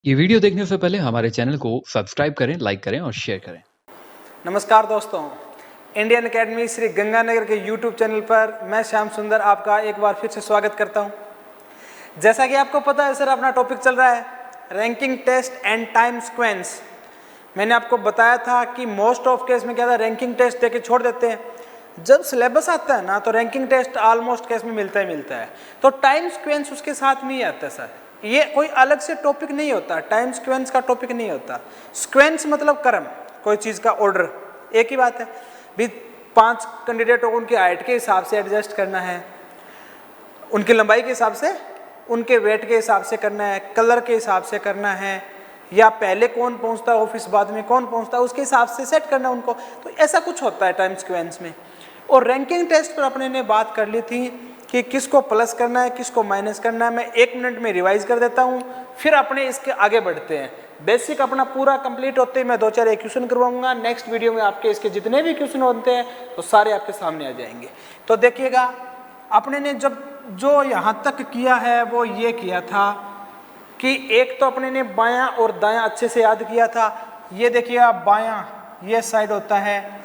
ये वीडियो देखने से पहले हमारे चैनल को सब्सक्राइब करें, लाइक करें और शेयर करें। नमस्कार दोस्तों, इंडियन एकेडमी श्री गंगानगर के यूट्यूब चैनल पर मैं श्याम सुंदर आपका एक बार फिर से स्वागत करता हूं। जैसा कि आपको पता है सर, अपना टॉपिक चल रहा है ranking test and time sequence. मैंने आपको बताया था कि मोस्ट ऑफ केस में क्या था, रैंकिंग टेस्ट देके छोड़ देते हैं। जब सिलेबस आता है ना तो रैंकिंग टेस्ट ऑलमोस्ट केस में मिलता है, तो टाइम सीक्वेंस उसके साथ में ही आता है सर। ये कोई अलग से टॉपिक नहीं होता, टाइम सीक्वेंस का टॉपिक नहीं होता। सीक्वेंस मतलब क्रम, कोई चीज़ का ऑर्डर, एक ही बात है। भी 5 कैंडिडेट को उनकी हाइट के हिसाब से एडजस्ट करना है, उनकी लंबाई के हिसाब से, उनके वेट के हिसाब से करना है, कलर के हिसाब से करना है, या पहले कौन पहुंचता है ऑफिस बाद में कौन पहुंचता है उसके हिसाब से सेट करना उनको। तो ऐसा कुछ होता है टाइम सीक्वेंस में। और रैंकिंग टेस्ट पर अपने ने बात कर ली थी कि किसको प्लस करना है किसको माइनस करना है। मैं 1 मिनट में रिवाइज कर देता हूँ, फिर अपने इसके आगे बढ़ते हैं। बेसिक अपना पूरा कंप्लीट होते ही मैं 2-4 एक क्वेश्चन करवाऊंगा। नेक्स्ट वीडियो में आपके इसके जितने भी क्वेश्चन होते हैं तो सारे आपके सामने आ जाएंगे। तो देखिएगा, अपने ने जब जो यहाँ तक किया है वो ये किया था कि एक तो अपने ने बायां और दायां अच्छे से याद किया था। ये देखिए, बायां ये साइड होता है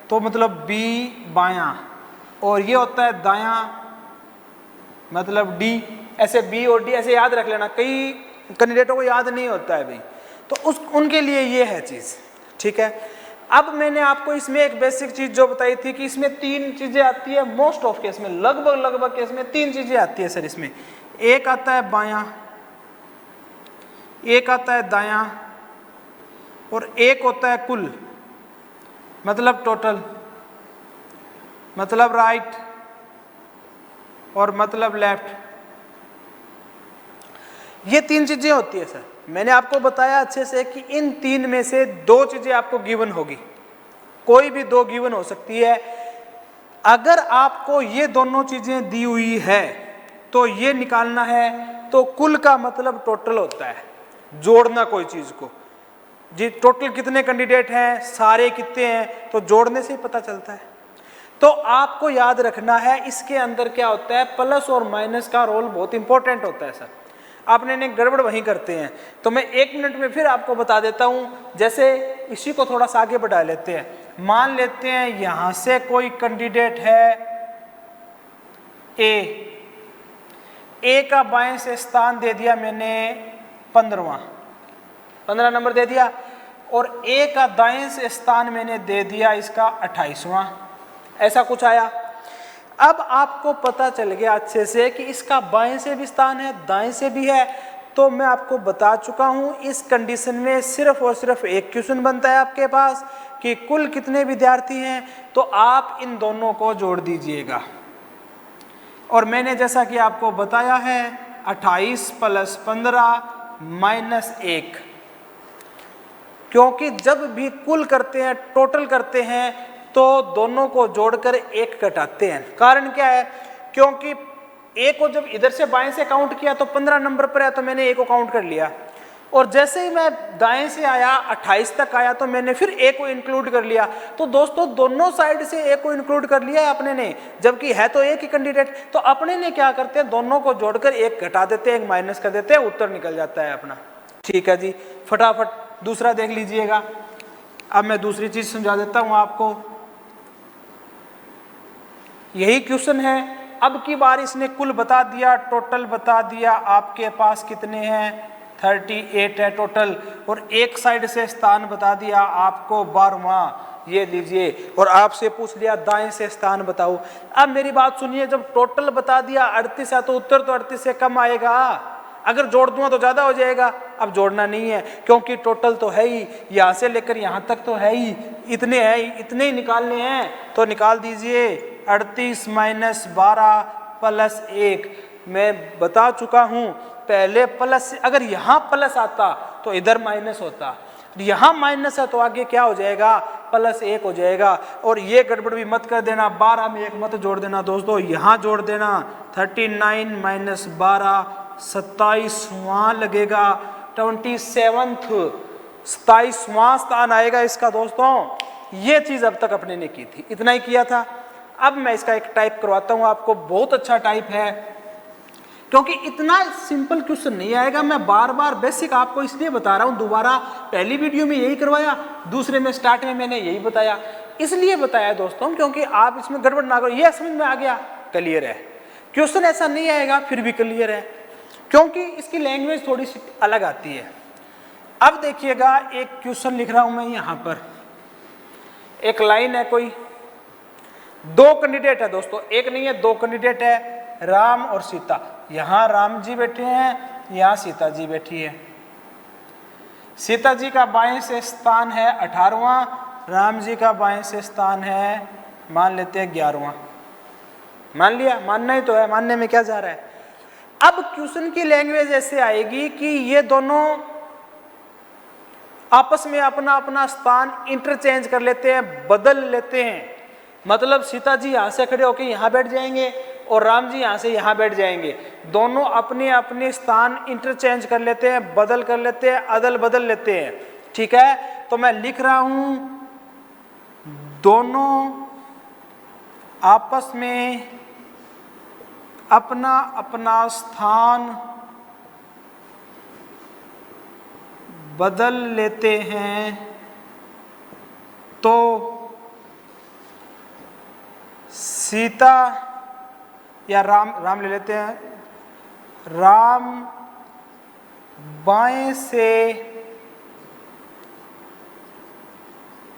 तो मतलब बी बायां, और ये होता है दायां मतलब डी। ऐसे बी और डी ऐसे याद रख लेना, कई कैंडिडेटों को याद नहीं होता है भाई, तो उनके लिए ये है चीज़, ठीक है। अब मैंने आपको इसमें एक बेसिक चीज़ जो बताई थी कि इसमें 3 चीज़ें आती है मोस्ट ऑफ केस में, लगभग केस में 3 चीज़ें आती है सर इसमें। एक आता है बायां, एक आता है दायां, और एक होता है कुल, मतलब टोटल, मतलब राइट और मतलब लेफ्ट। ये 3 चीजें होती है सर। मैंने आपको बताया अच्छे से कि इन 3 में से 2 चीजें आपको गिवन होगी, कोई भी 2 गिवन हो सकती है। अगर आपको ये दोनों चीजें दी हुई है तो ये निकालना है, तो कुल का मतलब टोटल होता है, जोड़ना कोई चीज को। जी टोटल कितने कैंडिडेट हैं, सारे कितने हैं, तो जोड़ने से ही पता चलता है। तो आपको याद रखना है इसके अंदर क्या होता है, प्लस और माइनस का रोल बहुत इंपॉर्टेंट होता है सर। आपने ने गड़बड़ वहीं करते हैं, तो मैं 1 मिनट में फिर आपको बता देता हूं। जैसे इसी को थोड़ा सा आगे बढ़ा लेते हैं। मान लेते हैं यहां से कोई कैंडिडेट है ए का बाएं से स्थान दे दिया मैंने 15 नंबर दे दिया, और ए का दाएं से स्थान मैंने दे दिया इसका 28वां, ऐसा कुछ आया। अब आपको पता चल गया अच्छे से कि इसका बाएं से भी स्थान है दाएं से भी है। तो मैं आपको बता चुका हूं, इस कंडीशन में सिर्फ और सिर्फ एक क्वेश्चन बनता है आपके पास कि कुल कितने विद्यार्थी हैं, तो आप इन दोनों को जोड़ दीजिएगा। और मैंने जैसा कि आपको बताया है 28 + 15 - 1, क्योंकि जब भी कुल करते हैं, टोटल करते हैं, तो दोनों को जोड़कर 1 घटाते हैं। कारण क्या है, क्योंकि ए को जब इधर से बाएं से काउंट किया तो 15 नंबर पर है, तो मैंने ए को काउंट कर लिया। और जैसे ही मैं दाएं से आया 28 तक आया तो मैंने फिर ए को इंक्लूड कर लिया। तो दोस्तों दोनों साइड से ए को इंक्लूड कर लिया है अपने ने, जबकि है तो एक ही कैंडिडेट। तो अपने ने क्या करते हैं, दोनों को जोड़कर 1 घटा देते हैं, 1 माइनस कर देते हैं, उत्तर निकल जाता है अपना। ठीक है जी, फटाफट दूसरा देख लीजिएगा। अब मैं दूसरी चीज समझा देता हूं आपको। यही क्वेश्चन है, अब की बार इसने कुल बता दिया, टोटल बता दिया, आपके पास कितने हैं 38 है टोटल, और एक साइड से स्थान बता दिया आपको 12वां, ये लीजिए। और आपसे पूछ लिया दाएं से स्थान बताओ। अब मेरी बात सुनिए, जब टोटल बता दिया 38 है तो उत्तर तो 38 से कम आएगा। अगर जोड़ दूंगा तो ज्यादा हो जाएगा। अब जोड़ना नहीं है, क्योंकि टोटल तो है ही, यहां से लेकर यहां तक तो है ही, इतने हैं, इतने ही निकालने हैं। तो निकाल दीजिए 38 - 12 + 1। मैं बता चुका हूं, पहले प्लस, अगर यहां प्लस आता तो इधर माइनस होता, यहां माइनस है तो आगे क्या हो जाएगा, +1 हो जाएगा। और ये गड़बड़ भी मत कर देना, 12 में 1 मत जोड़ देना दोस्तों, यहां जोड़ देना। 39 - 12 27वां लगेगा, 27th 27वां स्थान आएगा इसका दोस्तों। ये चीज अब तक अपने ने की थी, इतना ही किया था। अब मैं इसका एक टाइप करवाता हूं आपको, बहुत अच्छा टाइप है। क्योंकि इतना सिंपल क्वेश्चन नहीं आएगा। मैं बार बार बेसिक आपको इसलिए बता रहा हूं, दोबारा पहली वीडियो में यही करवाया, दूसरे में स्टार्ट में मैंने यही बताया, इसलिए बताया दोस्तों क्योंकि आप इसमें गड़बड़ ना करो। ये समझ में आ गया, क्लियर है। क्वेश्चन ऐसा नहीं आएगा फिर भी क्लियर है, क्योंकि इसकी लैंग्वेज थोड़ी सी अलग आती है। अब देखिएगा, एक क्वेश्चन लिख रहा हूं मैं यहां पर, एक लाइन है, कोई दो कैंडिडेट है दोस्तों, एक नहीं है, दो कैंडिडेट है, राम और सीता। यहां राम जी बैठे हैं, यहां सीता जी बैठी है। सीता जी का बाएं से स्थान है 18वां, राम जी का बाएं से स्थान है, मान लेते हैं 11वां। मान लिया, मानना ही तो है, मानने में क्या जा रहा है। अब क्वेश्चन की लैंग्वेज ऐसे आएगी कि ये दोनों आपस में अपना अपना स्थान इंटरचेंज कर लेते हैं, बदल लेते हैं। मतलब सीता जी यहां से खड़े होकर यहां बैठ जाएंगे और राम जी यहां से यहां बैठ जाएंगे। दोनों अपने अपने स्थान इंटरचेंज कर लेते हैं, बदल कर लेते हैं, अदल बदल लेते हैं। ठीक है, तो मैं लिख रहा हूं, दोनों आपस में अपना अपना स्थान बदल लेते हैं, तो सीता या राम ले लेते हैं, राम बाएं से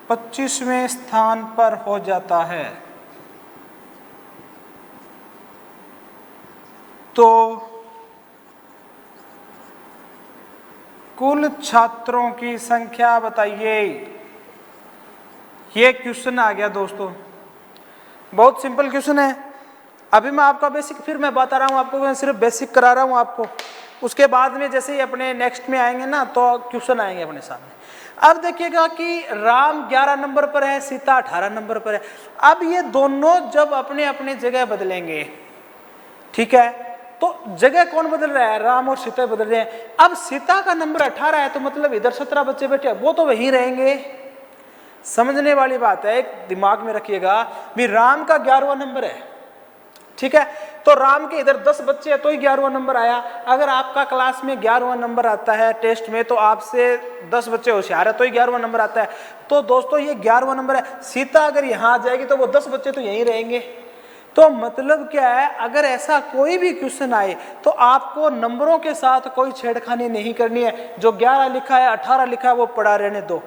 25वें स्थान पर हो जाता है। तो कुल छात्रों की संख्या बताइए। ये क्वेश्चन आ गया दोस्तों, बहुत सिंपल क्वेश्चन है। अभी मैं आपका बेसिक, फिर मैं बता रहा हूं आपको, मैं सिर्फ बेसिक करा रहा हूं आपको। उसके बाद में जैसे ही अपने नेक्स्ट में आएंगे ना, तो क्वेश्चन आएंगे अपने सामने। अब देखिएगा कि राम 11 नंबर पर है, सीता 18 नंबर पर है। अब ये दोनों जब अपने अपने जगह बदलेंगे, ठीक है, तो जगह कौन बदल रहा है, राम और सीता बदल रहे हैं। अब सीता का नंबर 18 है, तो मतलब इधर 17 बच्चे बैठे हैं, वो तो वहीं रहेंगे। समझने वाली बात है, एक दिमाग में रखिएगा भी, राम का 11वां नंबर है, ठीक है, तो राम के इधर 10 बच्चे हैं तो ही 11वां नंबर आया। अगर आपका क्लास में 11वां नंबर आता है टेस्ट में, तो आपसे 10 बच्चे होशियार है तो ही 11वां नंबर आता है। तो दोस्तों ये 11वां नंबर है। सीता अगर यहाँ आ जाएगी तो वो 10 बच्चे तो यहीं रहेंगे। तो मतलब क्या है, अगर ऐसा कोई भी क्वेश्चन आए तो आपको नंबरों के साथ कोई छेड़खानी नहीं करनी है। जो 11 लिखा है, 18 लिखा है, वो पड़ा रहने दो।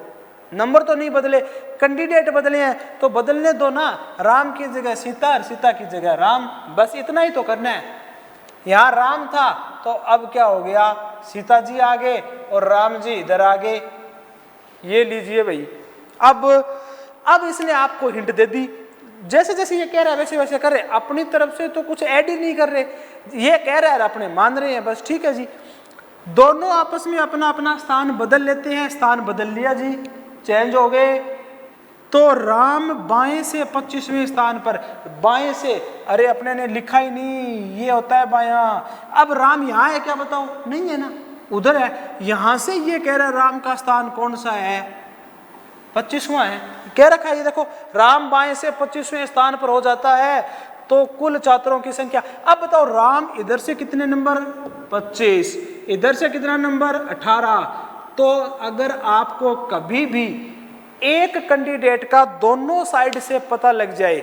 नंबर तो नहीं बदले, कैंडिडेट बदले हैं तो बदलने दो ना। राम की जगह सीता और सीता की जगह राम, बस इतना ही तो करना है। यहाँ राम था तो अब क्या हो गया, सीता जी आ गए और राम जी इधर आ गए। ये लीजिए भाई। अब इसने आपको हिंट दे दी, जैसे जैसे ये कह रहा है वैसे वैसे कर रहे, अपनी तरफ से तो कुछ ऐड ही नहीं कर रहे। ये कह रहा है अपने मान रहे हैं, बस ठीक है जी। दोनों आपस में अपना अपना स्थान बदल लेते हैं। स्थान बदल लिया जी, चेंज हो गए। तो राम बाएं से 25वें स्थान पर, बाएं से, अरे अपने ने लिखा ही नहीं, ये होता है बायां। अब राम यहाँ है क्या, बताओ, नहीं है ना, उधर है। यहां से ये कह रहा है राम का स्थान कौन सा है, 25वां है, कह रखा है। ये देखो, राम बाएं से 25वें स्थान पर हो जाता है तो कुल छात्रों की संख्या। अब बताओ, राम इधर से कितने नंबर, 25, इधर से कितना नंबर, 18। तो अगर आपको कभी भी एक कैंडिडेट का दोनों साइड से पता लग जाए,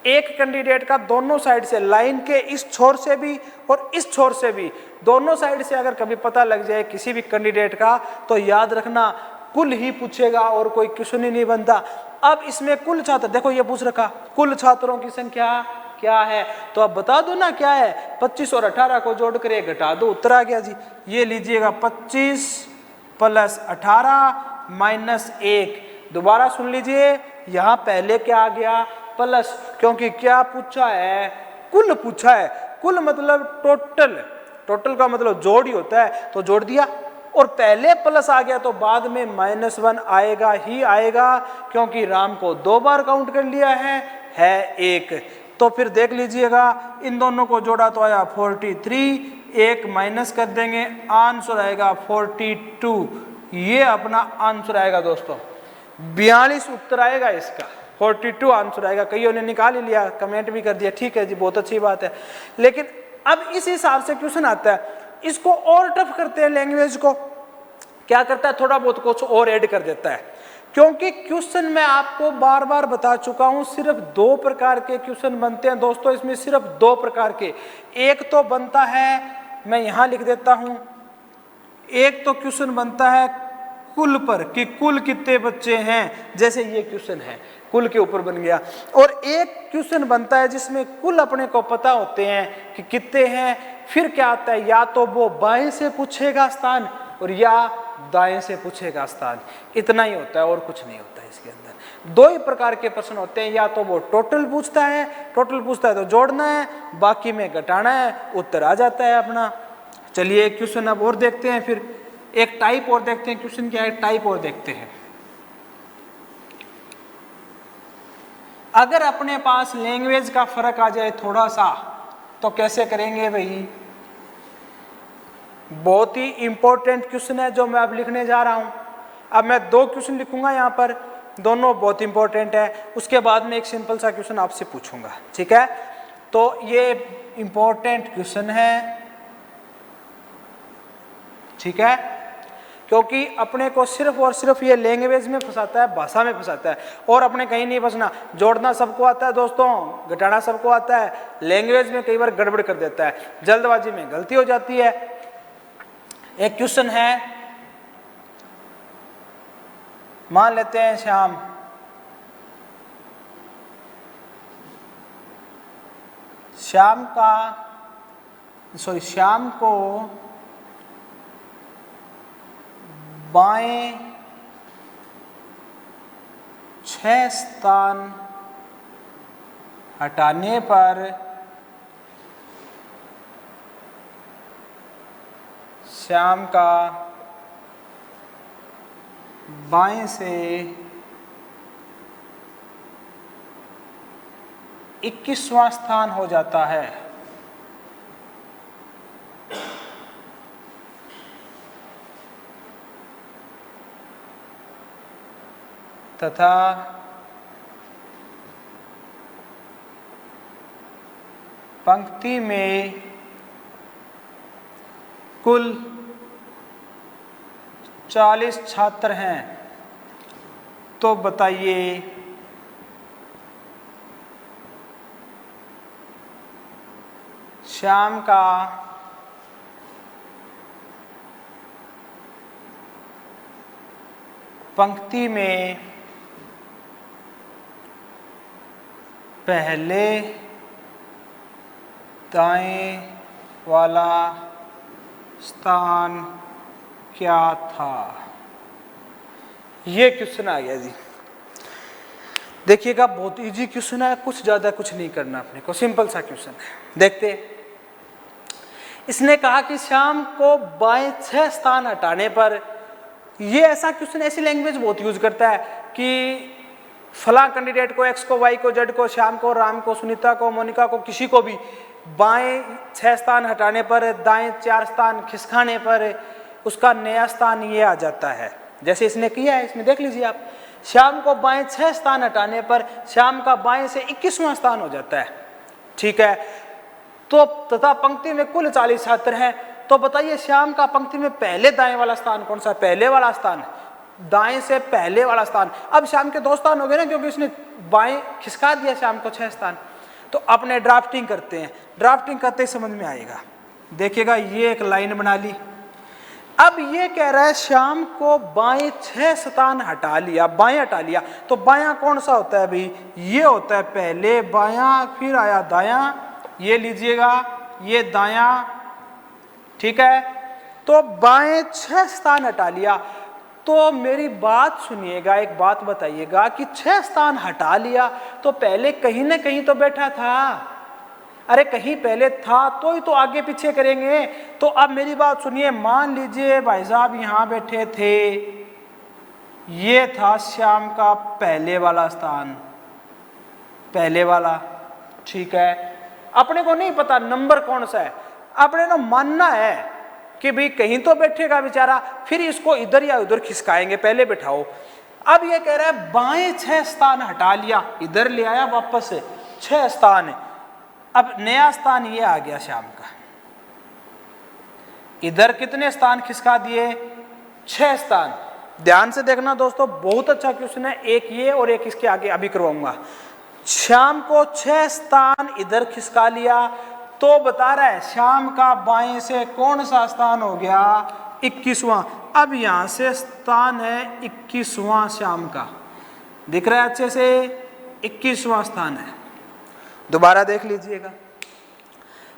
एक कैंडिडेट का दोनों साइड से, लाइन के इस छोर से भी और इस छोर से भी, दोनों साइड से अगर कभी पता लग जाए किसी भी कैंडिडेट का, तो याद रखना कुल ही पूछेगा और कोई क्वेश्चन ही नहीं बनता। अब इसमें कुल छात्र, देखो ये पूछ रखा, कुल छात्रों की संख्या क्या है, तो अब बता दो ना क्या है। 25 और 18 को जोड़ कर घटा दो, उत्तर आ गया जी। ये लीजिएगा 25 + 18 - 1। दोबारा सुन लीजिए, यहां पहले क्या आ गया, प्लस, क्योंकि क्या पूछा है, कुल पूछा है। कुल मतलब टोटल, टोटल का मतलब जोड़ ही होता है, तो जोड़ दिया। और पहले प्लस आ गया तो बाद में -1 आएगा ही आएगा, क्योंकि राम को 2 बार काउंट कर लिया है 1। तो फिर देख लीजिएगा, इन दोनों को जोड़ा तो आया 43, 1 माइनस कर देंगे, आंसर आएगा 42। ये अपना आंसर आएगा दोस्तों, 42 उत्तर आएगा इसका, 42 आंसर आएगा। कईयों ने निकाल ही लिया, कमेंट भी कर दिया, ठीक है जी, बहुत अच्छी बात है। लेकिन अब इस हिसाब से क्वेश्चन आता है। इसको और टफ करते हैं, लैंग्वेज को क्या करता है, थोड़ा बहुत कुछ और ऐड कर देता है, क्योंकि क्वेश्चन मैं आपको बार बार बता चुका हूं सिर्फ 2 प्रकार के क्वेश्चन बनते हैं दोस्तों, इसमें सिर्फ 2 प्रकार के। एक तो बनता है, मैं यहां लिख देता हूं, एक तो क्वेश्चन बनता है कुल पर कि कुल कितने बच्चे हैं, जैसे ये क्वेश्चन है कुल के ऊपर बन गया। और एक क्वेश्चन बनता है जिसमें कुल अपने को पता होते हैं कि कितने हैं, फिर क्या आता है, या तो वो बाएं से पूछेगा स्थान और या दाएं से पूछेगा स्थान, इतना ही होता है और कुछ नहीं होता है इसके अंदर। 2 ही प्रकार के प्रश्न होते हैं, या तो वो टोटल पूछता है, तो जोड़ना है, बाकी में घटाना है, उत्तर आ जाता है अपना। चलिए एक क्वेश्चन अब और देखते हैं, फिर एक टाइप और देखते हैं, क्वेश्चन क्या है टाइप और देखते हैं। अगर अपने पास लैंग्वेज का फर्क आ जाए थोड़ा सा तो कैसे करेंगे भाई, बहुत ही इंपॉर्टेंट क्वेश्चन है जो मैं अब लिखने जा रहा हूं। अब मैं 2 क्वेश्चन लिखूंगा यहां पर, दोनों बहुत इंपॉर्टेंट है, उसके बाद में एक सिंपल सा क्वेश्चन आपसे पूछूंगा, ठीक है। तो ये इंपॉर्टेंट क्वेश्चन है, ठीक है, क्योंकि अपने को सिर्फ और सिर्फ ये लैंग्वेज में फंसाता है, भाषा में फंसाता है, और अपने कहीं नहीं फंसना। जोड़ना सबको आता है दोस्तों, घटाना सबको आता है, लैंग्वेज में कई बार गड़बड़ कर देता है, जल्दबाजी में गलती हो जाती है। एक क्वेश्चन है, मान लेते हैं श्याम को बाएं 6 स्थान हटाने पर श्याम का बाएं से 21वां स्थान हो जाता है, तथा पंक्ति में कुल 40 छात्र हैं, तो बताइए श्याम का पंक्ति में पहले दाएं वाला स्थान क्या था। ये क्वेश्चन आ गया जी। देखिएगा बहुत इजी क्वेश्चन है, कुछ ज्यादा कुछ नहीं करना अपने को, सिंपल सा क्वेश्चन है। देखते हैं, इसने कहा कि श्याम को बाएं 6 स्थान हटाने पर, ये ऐसा क्वेश्चन ऐसी लैंग्वेज बहुत यूज करता है कि फला कैंडिडेट को, एक्स को, वाई को, जेड को, श्याम को, राम को, सुनीता को, मोनिका को, किसी को भी बाएं 6 स्थान हटाने पर, दाएं 4 स्थान खिसकाने पर उसका नया स्थान ये आ जाता है। जैसे इसने किया है, इसमें देख लीजिए आप, श्याम को बाएं 6 स्थान हटाने पर श्याम का बाएं से 21वां स्थान हो जाता है, ठीक है। तो तथा पंक्ति में कुल 40 छात्र हैं, तो बताइए श्याम का पंक्ति में पहले दाएं वाला स्थान कौन सा, पहले वाला स्थान, दाएं से पहले वाला स्थान। अब श्याम के 2 स्थान हो गए ना, क्योंकि उसने बाएं खिसका दिया श्याम को 6 स्थान। तो अपने ड्राफ्टिंग करते हैं, ड्राफ्टिंग करते ही समझ में आएगा। देखिएगा ये एक लाइन बना ली। अब ये कह रहा है श्याम को बाएं 6 स्थान हटा लिया, बाएं हटा लिया, तो बायां कौन सा होता है भाई, ये होता है पहले बायां, फिर आया दायां, ये लीजिएगा ये दायां, ठीक है। तो बाएं 6 स्थान हटा लिया। तो मेरी बात सुनिएगा, एक बात बताइएगा कि 6 स्थान हटा लिया तो पहले कहीं ना कहीं तो बैठा था, अरे कहीं पहले था तो ही तो आगे पीछे करेंगे। तो अब मेरी बात सुनिए, मान लीजिए भाई साहब यहां बैठे थे, ये था श्याम का पहले वाला स्थान, पहले वाला, ठीक है। अपने को नहीं पता नंबर कौन सा है, अपने को मानना है कि भाई कहीं तो बैठेगा बेचारा, फिर इसको इधर या उधर खिसकाएंगे, पहले बैठाओ। अब ये कह रहा है बाएं 6 स्थान हटा लिया, इधर ले आया वापस से 6 स्थान है, अब नया स्थान ये आ गया श्याम का, इधर कितने स्थान खिसका दिए? 6 स्थान। ध्यान से देखना दोस्तों, बहुत अच्छा क्वेश्चन है। एक ये और एक इसके आगे अभी करवाऊंगा। श्याम को 6 स्थान इधर खिसका लिया, तो बता रहा है श्याम का बाएं से कौन सा स्थान हो गया? 21वां। अब यहां से स्थान है 21वां श्याम का, दिख रहा है अच्छे से, 21वां स्थान है। दोबारा देख लीजिएगा,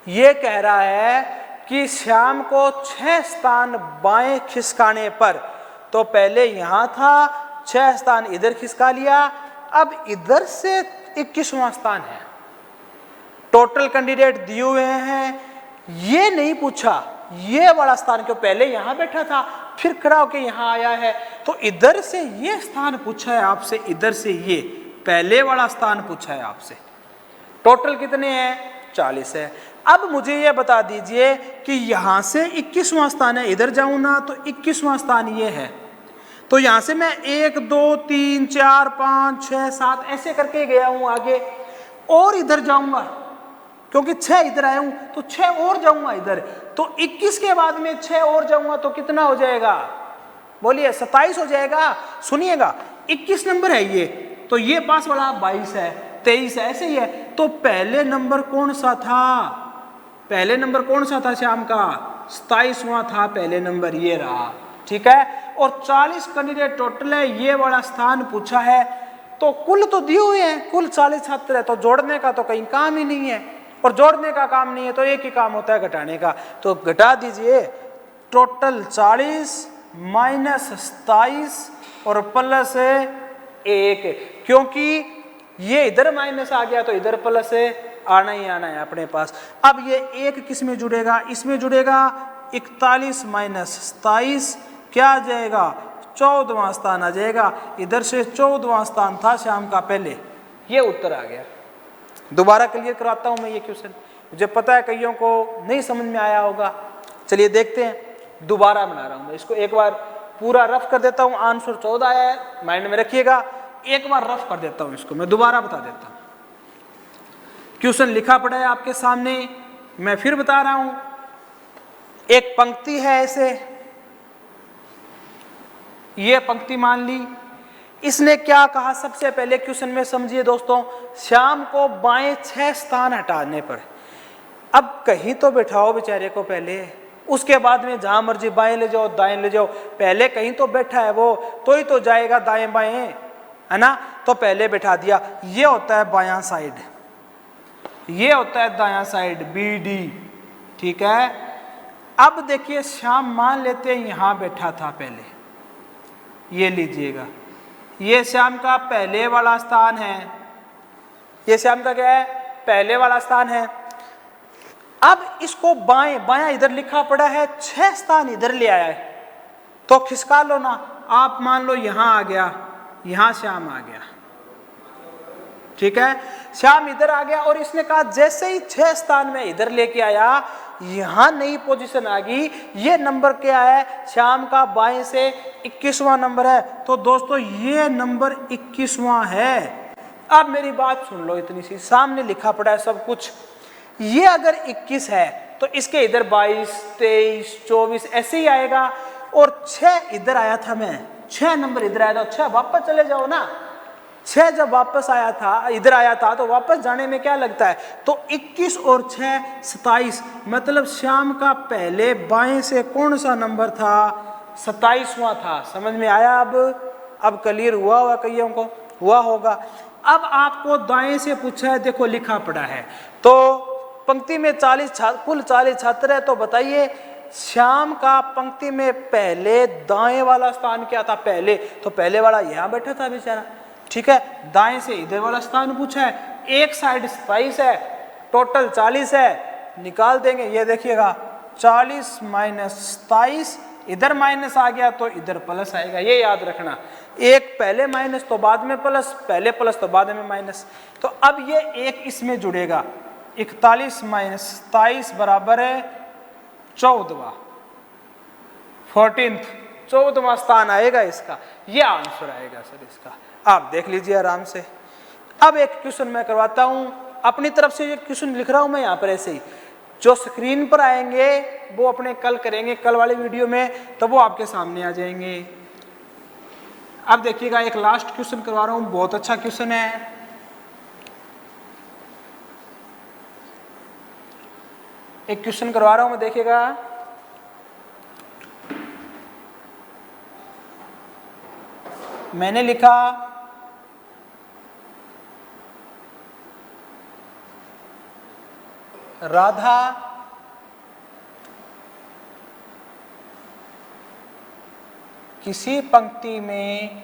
ये कह रहा है कि श्याम को 6 स्थान बाएं खिसकाने पर, तो पहले यहां था, 6 स्थान इधर खिसका लिया, अब इधर से 21वां स्थान है। टोटल कैंडिडेट दिए हुए हैं, ये नहीं पूछा ये वाला स्थान क्यों, पहले यहां बैठा था फिर खड़ा होकर यहां आया है, तो इधर से ये स्थान पूछा है आपसे, इधर से ये पहले वाला स्थान पूछा है आपसे। टोटल कितने हैं? 40 है। अब मुझे ये बता दीजिए कि यहां से 21वां स्थान है, इधर जाऊं ना तो 21वां स्थान ये है, तो यहां से मैं 1 2 3 4 5 6 7 ऐसे करके गया हूं आगे, और इधर जाऊंगा क्योंकि 6 इधर आया हूं, तो 6 और जाऊंगा इधर, तो 21 के बाद में 6 और जाऊंगा तो कितना हो जाएगा? बोलिए 27 हो जाएगा। सुनिएगा, 21 नंबर है ये, तो ये पास वाला 22 है, 23 है, ऐसे ही है। तो पहले नंबर कौन सा था? पहले नंबर कौन सा था श्याम का? 27वां था पहले नंबर, ये रहा। ठीक है, और 40 कैंडिडेट टोटल है, ये वाला स्थान पूछा है, तो कुल तो दिए हुए हैं, कुल 40 छात्र है, तो जोड़ने का तो कहीं काम ही नहीं है, और जोड़ने का काम नहीं है तो एक ही काम होता है घटाने का। तो घटा दीजिए, टोटल 40 माइनस 27 और प्लस 1, क्योंकि ये इधर माइनस आ गया तो इधर प्लस आना ही आना है अपने पास। अब ये 1 किस में जुड़ेगा? इसमें जुड़ेगा। 41 माइनस 27 क्या आ जाएगा? 14वां स्थान आ जाएगा। इधर से 14वां स्थान था श्याम का पहले, ये उत्तर आ गया। दोबारा क्लियर कराता हूं मैं ये क्वेश्चन, मुझे पता है कईयों को नहीं समझ में आया होगा। चलिए देखते हैं, दोबारा बना रहा हूं मैं इसको, एक बार पूरा रफ कर देता हूं। आंसर 14 आया है, माइंड में रखिएगा। एक बार रफ कर देता हूं इसको, मैं दोबारा बता देता हूं। क्वेश्चन लिखा पड़ा है आपके सामने, मैं फिर बता रहा हूं। एक पंक्ति है ऐसे, ये पंक्ति मान ली। इसने क्या कहा? सबसे पहले क्वेश्चन में समझिए दोस्तों, श्याम को बाएं 6 स्थान हटाने पर, अब कहीं तो बैठाओ बेचारे को पहले, उसके बाद में जहां मर्जी बाएं ले जाओ दाएं ले जाओ, पहले कहीं तो बैठा है वो, तो ही तो जाएगा दाएं बाएं, है ना? तो पहले बैठा दिया। ये होता है बायां साइड, ये होता है दायां साइड, BD। ठीक है, अब देखिए श्याम मान लेते हैं यहां बैठा था पहले, ये लीजिएगा, ये श्याम का पहले वाला स्थान है, ये श्याम का क्या है? पहले वाला स्थान है। अब इसको बाएं, बायां इधर लिखा पड़ा है, 6 स्थान इधर ले आया है, तो खिसका लो ना। आप मान लो यहां आ गया, यहां श्याम आ गया, ठीक है, श्याम इधर आ गया, और इसने कहा जैसे ही 6 स्थान में इधर लेके आया, यहां नई पोजीशन आ गई। ये नंबर क्या है? श्याम का बाएं से 21वां नंबर है, तो दोस्तों ये नंबर 21वां है। अब मेरी बात सुन लो, इतनी सी, सामने लिखा पड़ा है सब कुछ। ये अगर 21 है तो इसके इधर 22 23 24 ऐसे ही आएगा, और 6 इधर आया था, मैं 6 नंबर इधर आया था, 6 वापस चले जाओ ना। 6 जब वापस आया था, इधर आया था, तो वापस जाने में क्या लगता है? तो 21 और 6 27, मतलब श्याम का पहले बाएं से कौन सा नंबर था? 27वां था। समझ में आया? अब क्लियर हुआ होगा, कईयों को हुआ होगा। अब आपको दाएं से पूछा है, देखो लिखा पड़ा है, तो पंक्ति में 40 कुल 40 छात्र है, तो बताइए श्याम का पंक्ति में पहले दाएं वाला स्थान क्या था? पहले, तो पहले वाला यहां बैठा था बेचारा। ठीक है, दाएं से इधर वाला स्थान पूछा है, एक साइड 27 है, टोटल 40 है, निकाल देंगे। ये देखिएगा 40 माइनस 27, इधर माइनस आ गया तो इधर प्लस आएगा, ये याद रखना। एक पहले माइनस तो बाद में प्लस, पहले प्लस तो बाद में माइनस। तो अब ये एक इसमें जुड़ेगा, 41 माइनस 27 बराबर है 14वां, 14वां स्थान आएगा इसका, ये आंसर आएगा सर इसका। आप देख लीजिए आराम से। अब एक क्वेश्चन मैं करवाता हूं, अपनी तरफ से ये क्वेश्चन लिख रहा हूं मैं यहां पर ऐसे ही। जो स्क्रीन पर आएंगे वो अपने कल करेंगे, कल वाले वीडियो में, तो वो आपके सामने आ जाएंगे। अब देखिएगा एक लास्ट क्वेश्चन करवा रहा हूं, बहुत अच्छा क्वेश्चन है। एक क्वेश्चन करवा रहा हूं मैं, देखिएगा। मैंने लिखा राधा किसी पंक्ति में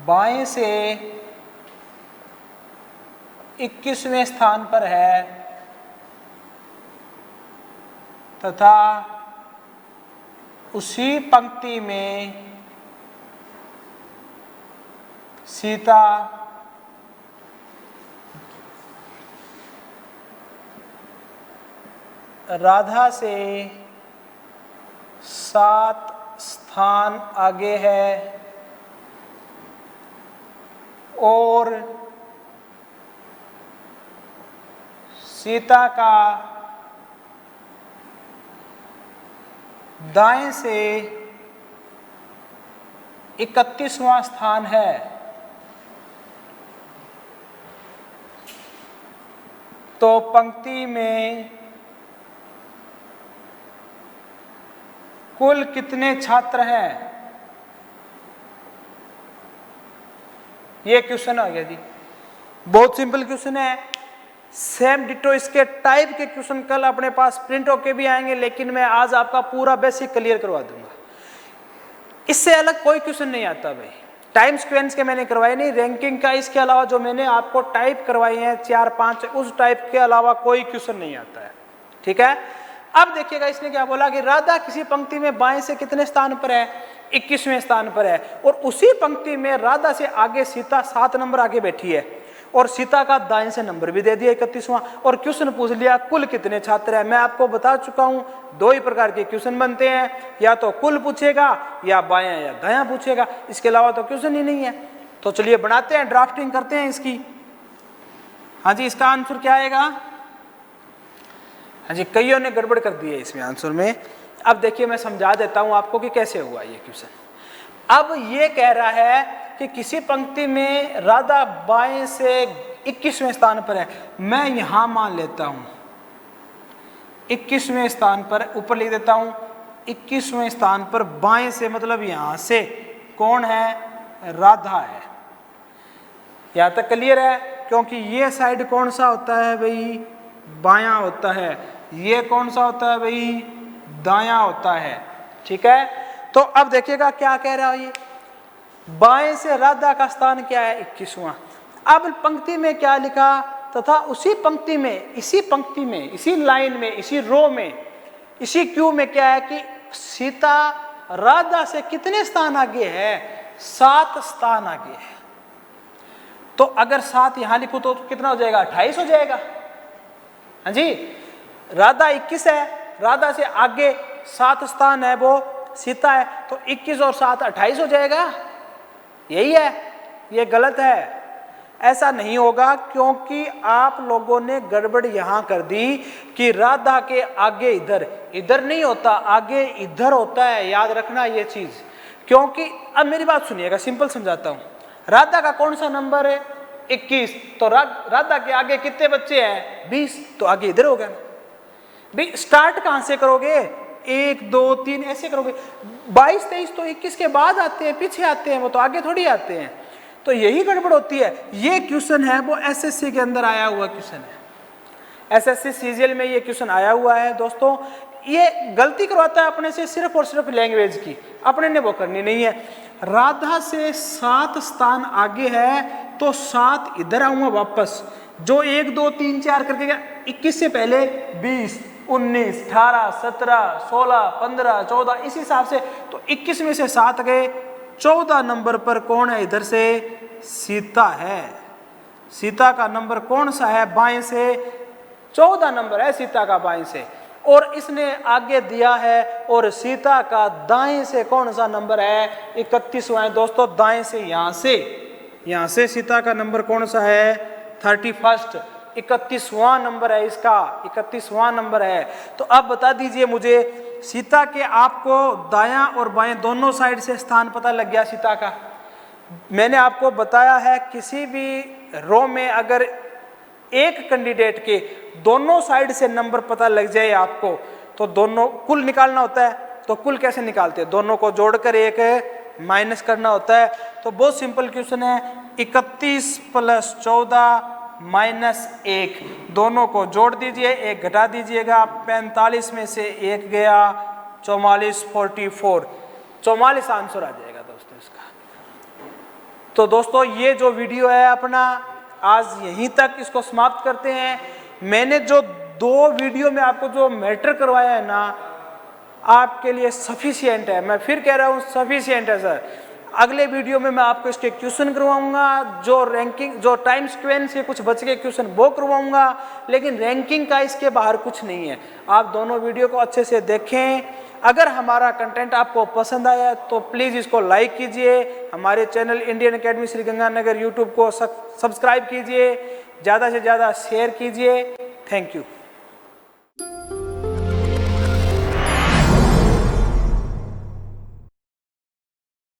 बाएं से 21वें स्थान पर है तथा उसी पंक्ति में सीता राधा से 7 स्थान आगे है और सीता का दाएं से 31वां स्थान है, तो पंक्ति में कुल कितने छात्र हैं? ये क्वेश्चन आ गया जी। बहुत सिंपल क्वेश्चन है। सेम डिटो इसके टाइप के क्वेश्चन कल अपने पास प्रिंट होके भी आएंगे, लेकिन मैं आज आपका पूरा बेसिक क्लियर करवा दूंगा। इससे अलग कोई क्वेश्चन नहीं आता भाई। टाइम सीक्वेंस के मैंने करवाए नहीं, रैंकिंग का, इसके अलावा जो मैंने आपको टाइप करवाए हैं 4-5, उस टाइप के अलावा कोई क्वेश्चन नहीं आता है। ठीक है। अब देखिएगा इसने क्या बोला कि राधा किसी पंक्ति में बाएं से कितने स्थान पर है? 21वें स्थान पर है, और उसी पंक्ति में राधा से आगे सीता 7 नंबर आगे बैठी है, और सीता का दाएं से नंबर भी दे दिया 31वां, और क्वेश्चन पूछ लिया कुल कितने छात्र हैं। मैं आपको बता चुका हूं 2 ही प्रकार के क्वेश्चन बनते हैं, या तो कुल पूछेगा या बायां या दायां पूछेगा, इसके अलावा तो क्वेश्चन ही नहीं है। तो चलिए बनाते हैं, ड्राफ्टिंग करते हैं इसकी। हाँ जी, इसका आंसर क्या आएगा? हाँ जी, कईयों ने गड़बड़ कर दी है इसमें आंसर में। अब देखिए मैं समझा देता हूं आपको कि कैसे हुआ ये क्वेश्चन। अब ये कह रहा है कि किसी पंक्ति में राधा बाएं से 21वें स्थान पर है। मैं यहां मान लेता हूं 21वें स्थान पर, ऊपर लिख देता हूं 21वें स्थान पर बाएं से, मतलब यहां से कौन है? राधा है। यहां तक क्लियर है? क्योंकि ये साइड कौन सा होता है भाई? बायां होता है। ये कौन सा होता है भाई? दायां होता है। ठीक है। तो अब देखिएगा क्या कह रहा है ये, बाएं से राधा का स्थान क्या है? 21वां। अब पंक्ति में क्या लिखा? तथा उसी पंक्ति में, इसी पंक्ति में, इसी लाइन में, इसी रो में, इसी क्यू में क्या है कि सीता राधा से कितने स्थान आगे है? 7 स्थान आगे है। तो अगर 7 यहां लिखूं तो कितना हो जाएगा? 28 हो जाएगा। हाँ जी, राधा 21 है, राधा से आगे 7 स्थान है वो सीता है, तो 21 और 7 28 हो जाएगा। यही है। ये गलत है, ऐसा नहीं होगा, क्योंकि आप लोगों ने गड़बड़ यहां कर दी कि राधा के आगे इधर, इधर नहीं होता, आगे इधर होता है। याद रखना ये चीज, क्योंकि अब मेरी बात सुनिएगा, सिंपल समझाता हूं। राधा का कौन सा नंबर है? 21। तो राधा के आगे कितने बच्चे हैं? 20। तो आगे इधर हो गया भाई। स्टार्ट कहां से करोगे? 1 2 3 ऐसे करोगे। 22 23 तो 21 के बाद आते हैं, पीछे आते हैं, वो तो आगे थोड़ी आते हैं। तो यही गड़बड़ होती है। ये क्वेश्चन है वो एसएससी के अंदर आया हुआ क्वेश्चन है। एसएससी सीजीएल में ये क्वेश्चन आया हुआ है दोस्तों। ये गलती करवाता है अपने से सिर्फ और सिर्फ लैंग्वेज की, अपने ने वो करनी नहीं है। राधा से 7 स्थान आगे है, तो 7 इधर आऊंगा वापस, जो 1 2 3 4 करके गया। 21 से पहले 20 19 18 17 16 15 14, इस हिसाब से। तो 21 में से 7 गए, 14 नंबर पर कौन है? इधर से सीता है। सीता का नंबर कौन सा है? बाएं से 14 नंबर है सीता का बाएं से, और इसने आगे दिया है। और सीता का दाएं से कौन सा नंबर है? 31वां है दोस्तों। दाएं से यहाँ से सीता का नंबर कौन सा है? 31, 31वां नंबर है इसका, 31वां नंबर है। तो अब बता दीजिए मुझे, सीता के आपको दायां और बाएं दोनों साइड से स्थान पता लग गया सीता का। मैंने आपको बताया है किसी भी रो में अगर एक कैंडिडेट के दोनों साइड से नंबर पता लग जाए आपको, तो दोनों कुल निकालना होता है। तो कुल कैसे निकालते हैं? दोनों को जोड़कर एक माइनस करना होता है। तो बहुत सिंपल क्वेश्चन है, 31 + 14 - 1, दोनों को जोड़ दीजिए, एक घटा दीजिएगा, 45 में से 1 गया, 44, 44, 44 आंसर आ जाएगा दोस्तों इसका। तो दोस्तों ये जो वीडियो है अपना आज यहीं तक इसको समाप्त करते हैं। मैंने जो 2 वीडियो में आपको जो मैटर करवाया है ना, आपके लिए सफिशिएंट है। मैं फिर कह रहा हूँ सफिशिएंट है सर। अगले वीडियो में मैं आपको इसके क्वेश्चन करवाऊंगा, जो रैंकिंग, जो टाइम सीक्वेंस से कुछ बच के क्वेश्चन वो करवाऊंगा, लेकिन रैंकिंग का इसके बाहर कुछ नहीं है। आप दोनों वीडियो को अच्छे से देखें। अगर हमारा कंटेंट आपको पसंद आया तो प्लीज़ इसको लाइक कीजिए, हमारे channel Indian academy Shri Ganganagar YouTube को सब्सक्राइब कीजिए, ज़्यादा से ज़्यादा शेयर कीजिए। Thank you.